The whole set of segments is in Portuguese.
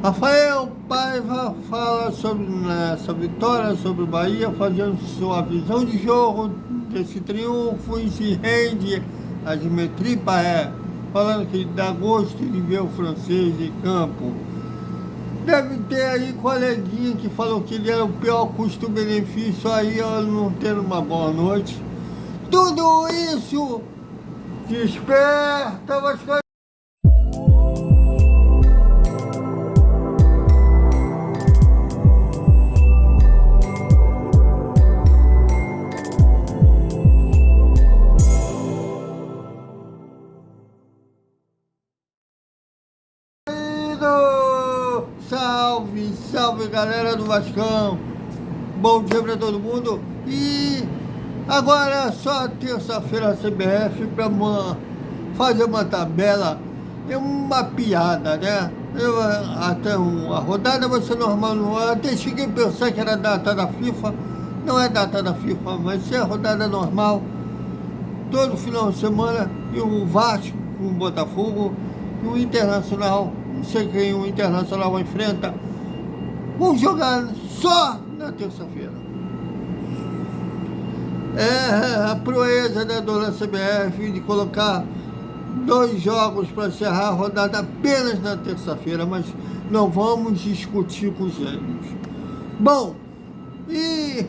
Rafael Paiva fala sobre essa vitória sobre o Bahia, fazendo sua visão de jogo desse triunfo e se rende a Dimitri Payet, falando que dá gosto de ver o francês em campo. Deve ter aí coleguinha que falou que ele era o pior custo-benefício, aí eu não tendo uma boa noite. Tudo isso desperta Vasco. Salve, salve galera do Vascão, bom dia para todo mundo. E agora só terça-feira a CBF para fazer uma tabela, é uma piada, né? Até a rodada vai ser normal, eu até cheguei a pensar que era data da FIFA, não é data da FIFA, mas é rodada normal, todo final de semana, e o Vasco com o Botafogo e o Internacional. Não sei quem o Internacional enfrenta, vão jogar só na terça-feira. É a proeza da dona CBF de colocar 2 jogos para encerrar a rodada apenas na terça-feira, mas não vamos discutir com os gênios. Bom, e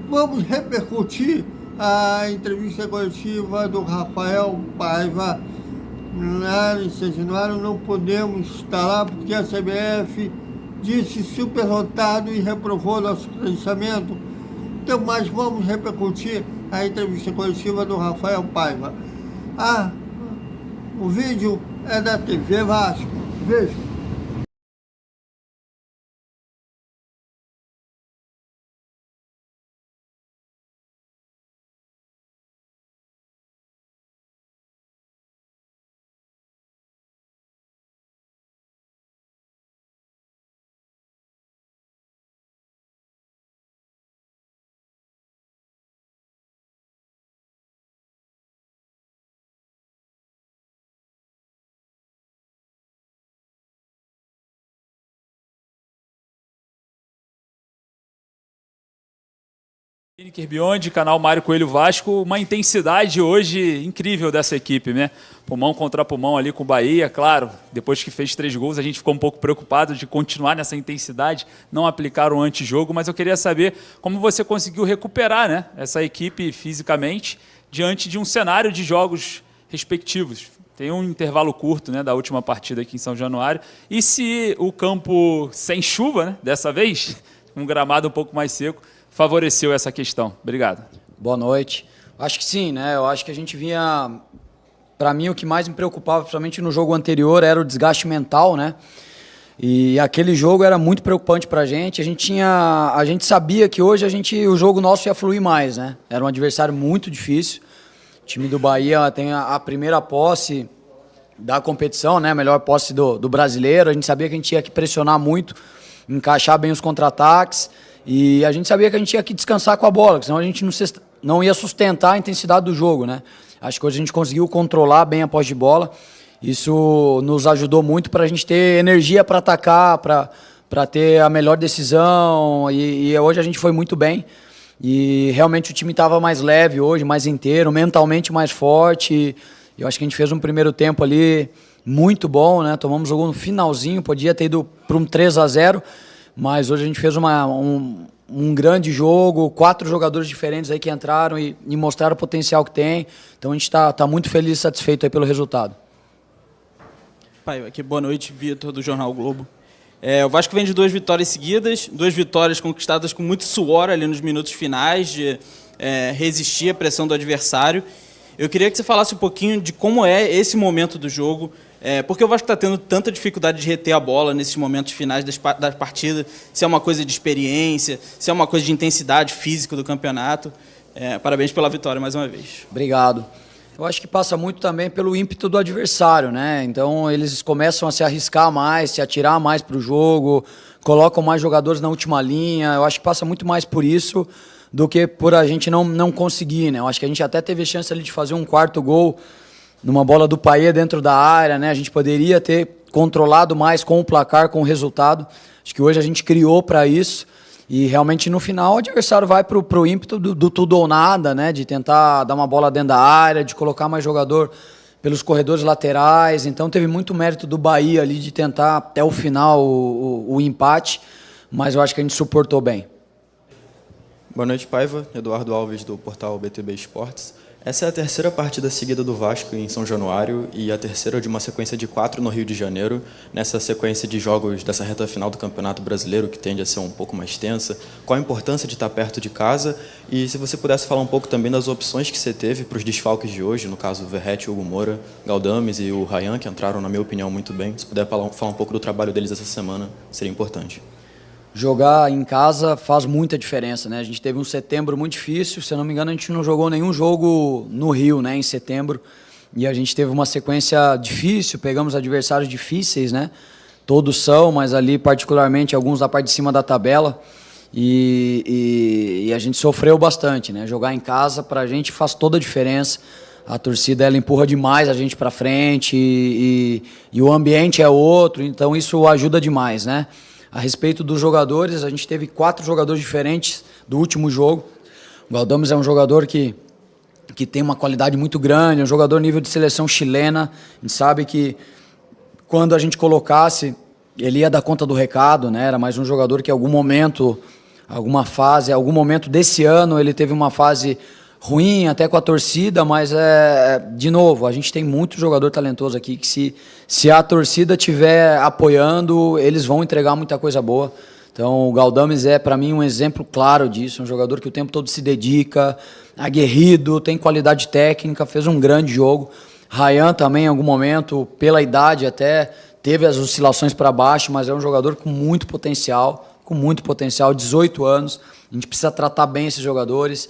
vamos repercutir a entrevista coletiva do Rafael Paiva. Não podemos estar lá porque a CBF disse superlotado e reprovou nosso credenciamento. Então, mas vamos repercutir a entrevista coletiva do Rafael Paiva. O vídeo é da TV Vasco. Veja. Beyond, canal Mário Coelho Vasco, uma intensidade hoje incrível dessa equipe, né? Pulmão contra pulmão ali com o Bahia, claro, depois que fez 3 gols a gente ficou um pouco preocupado de continuar nessa intensidade, não aplicar o antijogo, mas eu queria saber como você conseguiu recuperar, né, essa equipe fisicamente diante de um cenário de jogos respectivos. Tem um intervalo curto, né, da última partida aqui em São Januário, e se o campo sem chuva, né, dessa vez, um gramado um pouco mais seco, favoreceu essa questão? Obrigado. Boa noite. Acho que sim, né? Eu acho que a gente vinha... Para mim, o que mais me preocupava, principalmente no jogo anterior, era o desgaste mental, né? E aquele jogo era muito preocupante para a gente. A gente sabia que hoje o jogo nosso ia fluir mais, né? Era um adversário muito difícil. O time do Bahia tem a primeira posse da competição, né? A melhor posse do brasileiro. A gente sabia que a gente tinha que pressionar muito, encaixar bem os contra-ataques. E a gente sabia que a gente tinha que descansar com a bola, senão a gente não ia sustentar a intensidade do jogo, né? Acho que hoje a gente conseguiu controlar bem a posse de bola. Isso nos ajudou muito para a gente ter energia para atacar, para ter a melhor decisão. E hoje a gente foi muito bem. E realmente o time estava mais leve hoje, mais inteiro, mentalmente mais forte. Eu acho que a gente fez um primeiro tempo ali muito bom, né? Tomamos o gol no finalzinho, podia ter ido para um 3-0. Mas hoje a gente fez um grande jogo, 4 jogadores diferentes aí que entraram e mostraram o potencial que tem. Então a gente está muito feliz e satisfeito aí pelo resultado. Pai, aqui, boa noite, Vitor, do Jornal Globo. O Vasco vem de 2 vitórias seguidas, 2 vitórias conquistadas com muito suor ali nos minutos finais, de resistir à pressão do adversário. Eu queria que você falasse um pouquinho de como é esse momento do jogo, porque o Vasco está tendo tanta dificuldade de reter a bola nesses momentos finais da partida, se é uma coisa de experiência, se é uma coisa de intensidade física do campeonato. Parabéns pela vitória mais uma vez. Obrigado. Eu acho que passa muito também pelo ímpeto do adversário, né? Então eles começam a se arriscar mais, se atirar mais para o jogo, colocam mais jogadores na última linha. Eu acho que passa muito mais por isso do que por a gente não conseguir, né? Eu acho que a gente até teve chance ali de fazer um 4º gol numa bola do Payet dentro da área, né? A gente poderia ter controlado mais com o placar, com o resultado. Acho que hoje a gente criou para isso. E realmente no final o adversário vai para o ímpeto do tudo ou nada, né? De tentar dar uma bola dentro da área, de colocar mais jogador pelos corredores laterais. Então teve muito mérito do Bahia ali de tentar até o final o empate, mas eu acho que a gente suportou bem. Boa noite, Paiva. Eduardo Alves, do portal BTB Esportes. Essa é a terceira partida seguida do Vasco em São Januário e a terceira de uma sequência de 4 no Rio de Janeiro, nessa sequência de jogos dessa reta final do Campeonato Brasileiro, que tende a ser um pouco mais tensa. Qual a importância de estar perto de casa? E se você pudesse falar um pouco também das opções que você teve para os desfalques de hoje, no caso o Verratti, Hugo Moura, Galdames e o Ryan, que entraram, na minha opinião, muito bem. Se puder falar um pouco do trabalho deles essa semana, seria importante. Jogar em casa faz muita diferença, né? A gente teve um setembro muito difícil, se eu não me engano a gente não jogou nenhum jogo no Rio, né, em setembro, e a gente teve uma sequência difícil, pegamos adversários difíceis, né? Todos são, mas ali particularmente alguns da parte de cima da tabela, e a gente sofreu bastante, né? Jogar em casa pra gente faz toda a diferença. A torcida ela empurra demais a gente para frente e o ambiente é outro, então isso ajuda demais, né? A respeito dos jogadores, a gente teve 4 jogadores diferentes do último jogo. O Galdames é um jogador que tem uma qualidade muito grande, é um jogador nível de seleção chilena. A gente sabe que quando a gente colocasse, ele ia dar conta do recado, né? Era mais um jogador que em algum momento, algum momento desse ano, ele teve uma fase ruim até com a torcida, mas de novo, a gente tem muito jogador talentoso aqui que se a torcida estiver apoiando, eles vão entregar muita coisa boa. Então o Galdames é para mim um exemplo claro disso, um jogador que o tempo todo se dedica, aguerrido, tem qualidade técnica, fez um grande jogo. Ryan também em algum momento, pela idade até, teve as oscilações para baixo, mas é um jogador com muito potencial, 18 anos, a gente precisa tratar bem esses jogadores.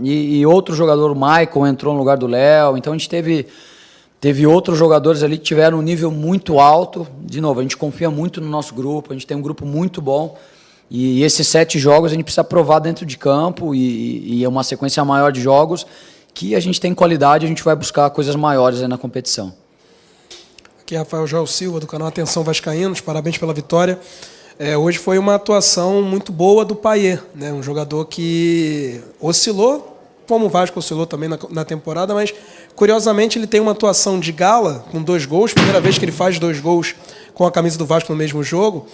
E outro jogador, o Michael, entrou no lugar do Léo. Então a gente teve outros jogadores ali que tiveram um nível muito alto. De novo, a gente confia muito no nosso grupo, a gente tem um grupo muito bom. E esses 7 jogos a gente precisa provar dentro de campo e é uma sequência maior de jogos que a gente tem qualidade, a gente vai buscar coisas maiores aí na competição. Aqui é Rafael Joel Silva, do canal Atenção Vascaínos, parabéns pela vitória. Hoje foi uma atuação muito boa do Payet, né? Um jogador que oscilou, como o Vasco oscilou também na temporada, mas curiosamente ele tem uma atuação de gala com 2 gols, primeira vez que ele faz 2 gols com a camisa do Vasco no mesmo jogo.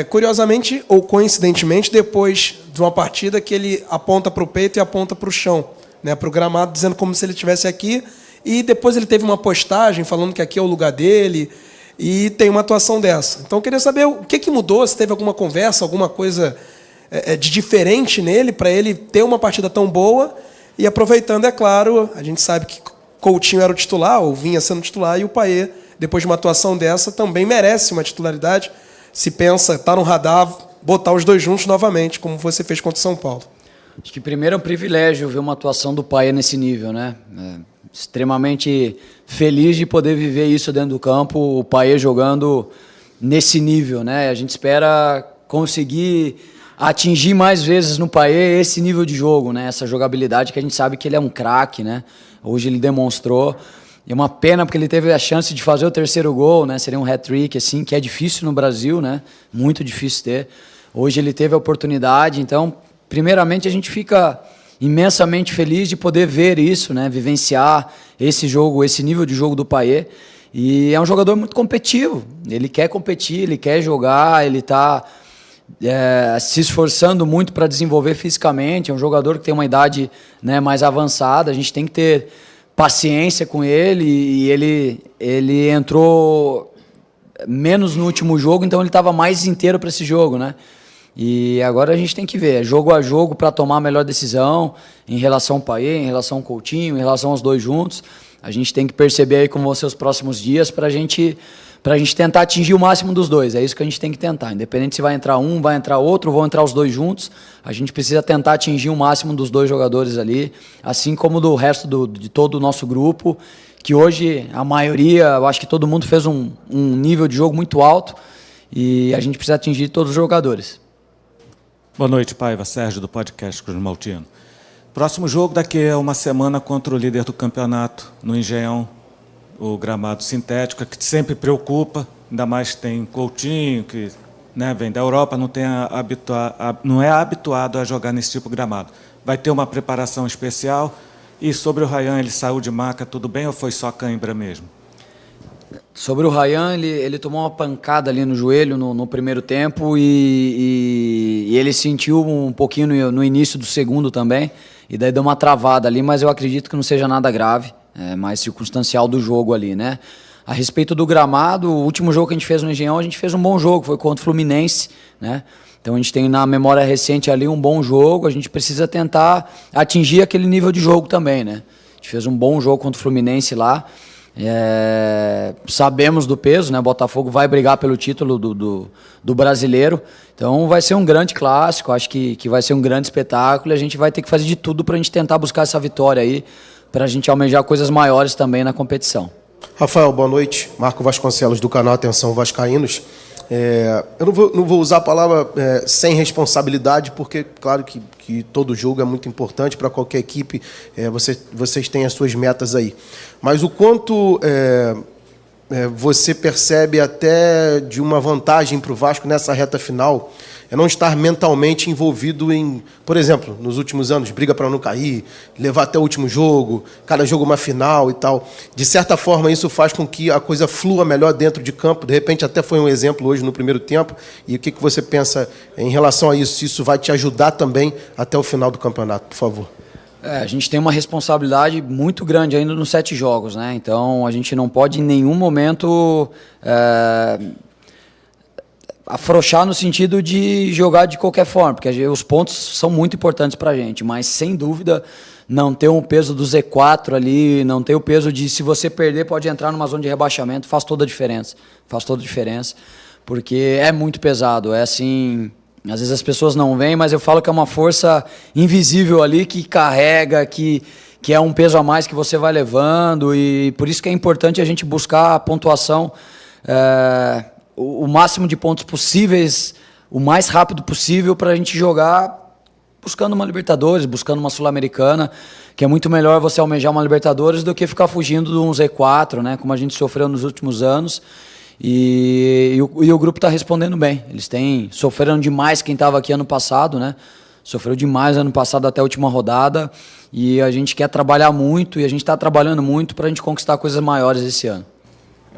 Curiosamente ou coincidentemente, depois de uma partida que ele aponta para o peito e aponta para o chão, né? Para o gramado, dizendo como se ele estivesse aqui, e depois ele teve uma postagem falando que aqui é o lugar dele. E tem uma atuação dessa. Então eu queria saber o que mudou, se teve alguma conversa, alguma coisa de diferente nele, para ele ter uma partida tão boa. E aproveitando, é claro, a gente sabe que Coutinho era o titular, ou vinha sendo titular, e o Payet, depois de uma atuação dessa, também merece uma titularidade. Se pensa, está no radar, botar os 2 juntos novamente, como você fez contra o São Paulo. Acho que primeiro é um privilégio ver uma atuação do Payet nesse nível, né? Extremamente feliz de poder viver isso dentro do campo, o Payet jogando nesse nível, né? A gente espera conseguir atingir mais vezes no Payet esse nível de jogo, né? Essa jogabilidade que a gente sabe que ele é um craque, né? Hoje ele demonstrou. É uma pena porque ele teve a chance de fazer o 3º gol, né? Seria um hat-trick, assim, que é difícil no Brasil, né? Muito difícil ter. Hoje ele teve a oportunidade, então, primeiramente a gente fica imensamente feliz de poder ver isso, né? Vivenciar esse jogo, esse nível de jogo do Payet. E é um jogador muito competitivo. Ele quer competir, ele quer jogar, ele está se esforçando muito para desenvolver fisicamente. É um jogador que tem uma idade, né, mais avançada. A gente tem que ter paciência com ele. E ele entrou menos no último jogo, então ele estava mais inteiro para esse jogo, né? E agora a gente tem que ver, jogo a jogo, para tomar a melhor decisão em relação ao Payet, em relação ao Coutinho, em relação aos 2 juntos. A gente tem que perceber aí como vão ser os próximos dias para a gente tentar atingir o máximo dos 2. É isso que a gente tem que tentar. Independente se vai entrar um, vai entrar outro, vão entrar os 2 juntos, a gente precisa tentar atingir o máximo dos 2 jogadores ali, assim como do resto de todo o nosso grupo, que hoje a maioria, eu acho que todo mundo fez um nível de jogo muito alto e a gente precisa atingir todos os jogadores. Boa noite, Paiva. Sérgio, do podcast Cruz Maltino. Próximo jogo daqui a uma semana contra o líder do campeonato, no Engenhão, o gramado sintético, que sempre preocupa, ainda mais tem Coutinho, que, né, vem da Europa, não é habituado a jogar nesse tipo de gramado. Vai ter uma preparação especial. E sobre o Ryan, ele saiu de maca, tudo bem, ou foi só cãibra mesmo? Sobre o Ryan, ele tomou uma pancada ali no joelho no primeiro tempo e ele sentiu um pouquinho no início do segundo também, e daí deu uma travada ali, mas eu acredito que não seja nada grave, é mais circunstancial do jogo ali, né? A respeito do gramado, o último jogo que a gente fez no Engenhão, a gente fez um bom jogo, foi contra o Fluminense, né? Então a gente tem na memória recente ali um bom jogo, a gente precisa tentar atingir aquele nível de jogo também, né? A gente fez um bom jogo contra o Fluminense lá, sabemos do peso, né? O Botafogo vai brigar pelo título do brasileiro, então vai ser um grande clássico, acho que vai ser um grande espetáculo, e a gente vai ter que fazer de tudo para a gente tentar buscar essa vitória aí, para a gente almejar coisas maiores também na competição. Rafael, boa noite. Marco Vasconcelos, do canal Atenção Vascaínos. Eu não vou usar a palavra sem responsabilidade, porque, claro, que todo jogo é muito importante para qualquer equipe, vocês têm as suas metas aí. Mas o quanto você percebe até de uma vantagem para o Vasco nessa reta final é não estar mentalmente envolvido em, por exemplo, nos últimos anos, briga para não cair, levar até o último jogo, cada jogo uma final e tal. De certa forma, isso faz com que a coisa flua melhor dentro de campo. De repente, até foi um exemplo hoje no primeiro tempo. E o que você pensa em relação a isso? Se isso vai te ajudar também até o final do campeonato, por favor. A gente tem uma responsabilidade muito grande ainda nos 7 jogos, né? Então, a gente não pode em nenhum momento afrouxar no sentido de jogar de qualquer forma, porque os pontos são muito importantes para a gente, mas sem dúvida não ter um peso do Z4 ali, não ter o peso de se você perder pode entrar numa zona de rebaixamento, faz toda a diferença, porque é muito pesado, é assim, às vezes as pessoas não veem, mas eu falo que é uma força invisível ali que carrega, que é um peso a mais que você vai levando, e por isso que é importante a gente buscar a pontuação, o máximo de pontos possíveis, o mais rápido possível, para a gente jogar buscando uma Libertadores, buscando uma Sul-Americana, que é muito melhor você almejar uma Libertadores do que ficar fugindo de um Z4, né, como a gente sofreu nos últimos anos. E o grupo está respondendo bem. Eles sofreram demais quem estava aqui ano passado, né? Sofreu demais ano passado até a última rodada, e a gente quer trabalhar muito, e a gente está trabalhando muito para a gente conquistar coisas maiores esse ano.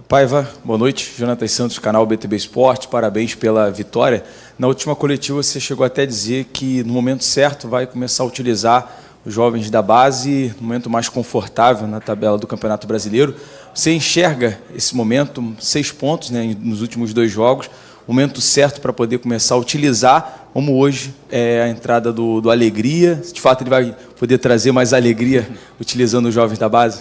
Paiva, boa noite. Jonathan Santos, canal BTB Esporte, parabéns pela vitória. Na última coletiva você chegou até a dizer que no momento certo vai começar a utilizar os jovens da base, no momento mais confortável na tabela do Campeonato Brasileiro. Você enxerga esse momento, 6 pontos, né, nos últimos 2 jogos, momento certo para poder começar a utilizar, como hoje é a entrada do Alegria. De fato ele vai poder trazer mais alegria utilizando os jovens da base?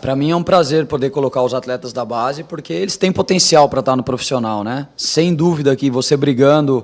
Para mim é um prazer poder colocar os atletas da base, porque eles têm potencial para estar no profissional, né? Sem dúvida que você brigando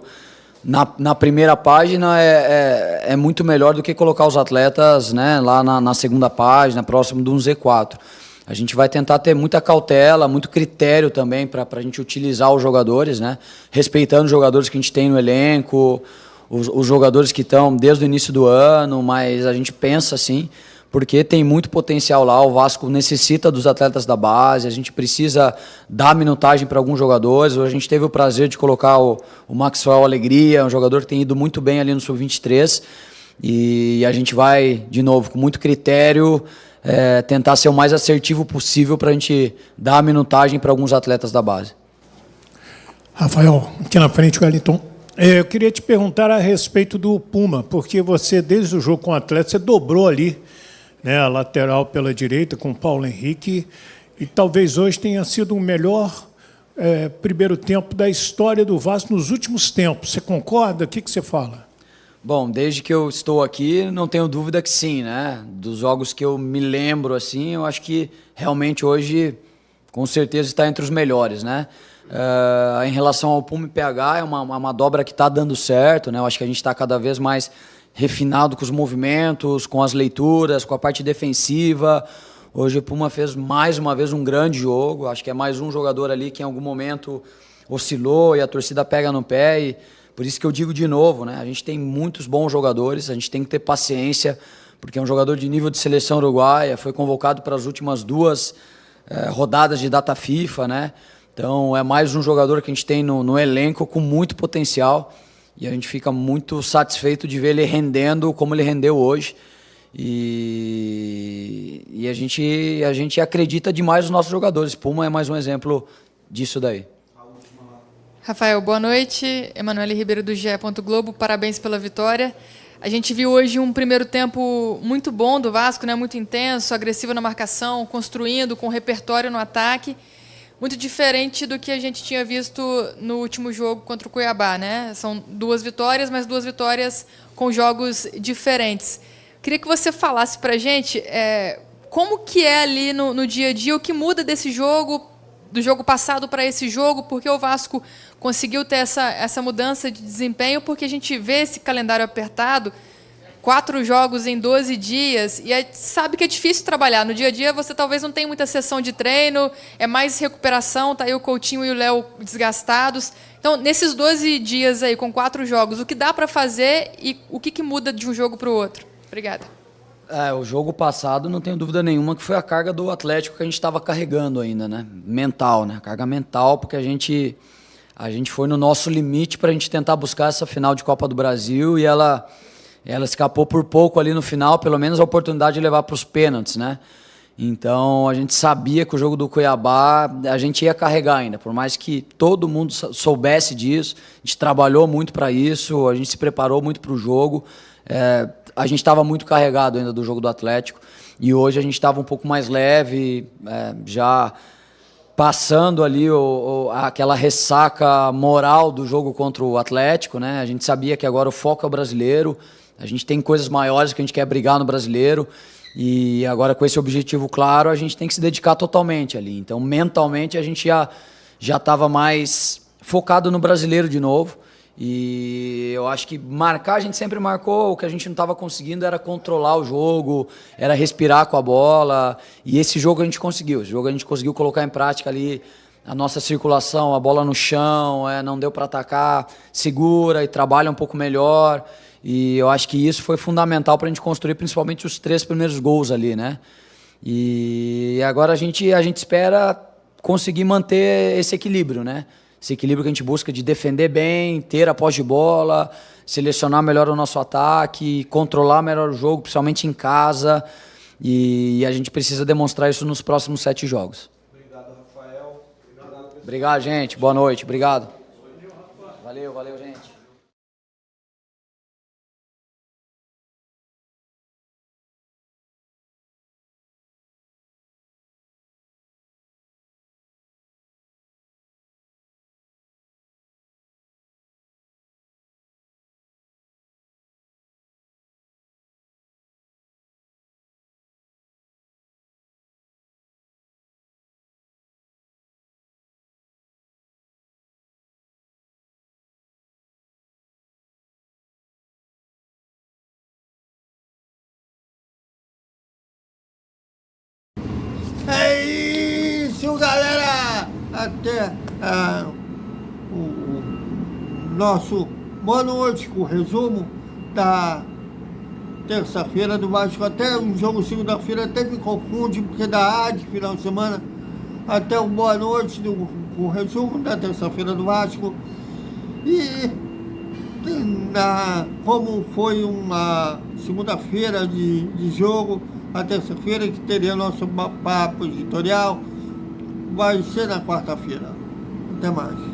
na primeira página é muito melhor do que colocar os atletas, né, lá na segunda página, próximo de um Z4. A gente vai tentar ter muita cautela, muito critério também para a gente utilizar os jogadores, né? Respeitando os jogadores que a gente tem no elenco, os jogadores que estão desde o início do ano, mas a gente pensa assim, porque tem muito potencial lá, o Vasco necessita dos atletas da base, a gente precisa dar minutagem para alguns jogadores. A gente teve o prazer de colocar o Maxwell Alegria, um jogador que tem ido muito bem ali no Sub-23, e a gente vai, de novo, com muito critério, tentar ser o mais assertivo possível para a gente dar minutagem para alguns atletas da base. Rafael, aqui na frente, Wellington. Eu queria te perguntar a respeito do Puma, porque você, desde o jogo com o Atlético, você dobrou ali, né, a lateral pela direita com o Paulo Henrique, e talvez hoje tenha sido o melhor primeiro tempo da história do Vasco nos últimos tempos. Você concorda? O que você fala? Bom, desde que eu estou aqui, não tenho dúvida que sim, né? Dos jogos que eu me lembro, assim, eu acho que realmente hoje, com certeza, está entre os melhores, né? Em relação ao Puma e PH, é uma dobra que está dando certo, né? Eu acho que a gente está cada vez mais refinado com os movimentos, com as leituras, com a parte defensiva. Hoje o Puma fez mais uma vez um grande jogo. Acho que é mais um jogador ali que em algum momento oscilou e a torcida pega no pé. E Por isso que eu digo de novo, né? A gente tem muitos bons jogadores, a gente tem que ter paciência, porque é um jogador de nível de seleção uruguaia, foi convocado para as últimas 2 rodadas de data FIFA, né? Então é mais um jogador que a gente tem no elenco com muito potencial e a gente fica muito satisfeito de ver ele rendendo como ele rendeu hoje. E a gente acredita demais nos nossos jogadores. Puma é mais um exemplo disso daí. Rafael, boa noite. Emanuele Ribeiro do GE. Globo, parabéns pela vitória. A gente viu hoje um primeiro tempo muito bom do Vasco, né? Muito intenso, agressivo na marcação, construindo, com repertório no ataque. Muito diferente do que a gente tinha visto no último jogo contra o Cuiabá, né? São 2 vitórias, mas 2 vitórias com jogos diferentes. Queria que você falasse para a gente como que é ali no dia a dia, o que muda desse jogo, do jogo passado para esse jogo, porque o Vasco conseguiu ter essa mudança de desempenho, porque a gente vê esse calendário apertado, 4 jogos em 12 dias, e sabe que é difícil trabalhar. No dia a dia você talvez não tenha muita sessão de treino, é mais recuperação, tá aí o Coutinho e o Léo desgastados. Então, nesses 12 dias aí, com 4 jogos, o que dá para fazer e o que muda de um jogo para o outro? Obrigada. O jogo passado, não tenho dúvida nenhuma, que foi a carga do Atlético que a gente estava carregando ainda, né? Mental, né? Carga mental, porque a gente foi no nosso limite para a gente tentar buscar essa final de Copa do Brasil e ela escapou por pouco ali no final, pelo menos a oportunidade de levar para os pênaltis, né? Então, a gente sabia que o jogo do Cuiabá a gente ia carregar ainda, por mais que todo mundo soubesse disso, a gente trabalhou muito para isso, a gente se preparou muito para o jogo, a gente estava muito carregado ainda do jogo do Atlético e hoje a gente estava um pouco mais leve, já passando ali aquela ressaca moral do jogo contra o Atlético, né? A gente sabia que agora o foco é o brasileiro, a gente tem coisas maiores que a gente quer brigar no brasileiro e agora com esse objetivo claro a gente tem que se dedicar totalmente ali. Então mentalmente a gente já estava mais focado no brasileiro de novo. E eu acho que marcar, a gente sempre marcou, o que a gente não estava conseguindo era controlar o jogo, era respirar com a bola, e esse jogo a gente conseguiu, colocar em prática ali a nossa circulação, a bola no chão, não deu para atacar, segura e trabalha um pouco melhor, e eu acho que isso foi fundamental para a gente construir principalmente os 3 primeiros gols ali, né? E agora a gente espera conseguir manter esse equilíbrio, né? Esse equilíbrio que a gente busca de defender bem, ter a posse de bola, selecionar melhor o nosso ataque, controlar melhor o jogo, principalmente em casa. E a gente precisa demonstrar isso nos próximos 7 jogos. Obrigado, Rafael. Obrigado, gente. Boa noite. Obrigado. Valeu, gente. É isso, galera! Até o nosso boa noite com o resumo da terça-feira do Vasco. Até o jogo segunda-feira até me confunde, porque da AD, final de semana, até o boa noite com o resumo da terça-feira do Vasco. E como foi uma segunda-feira de jogo, a terça-feira que teria nosso papo editorial, vai ser na quarta-feira. Até mais.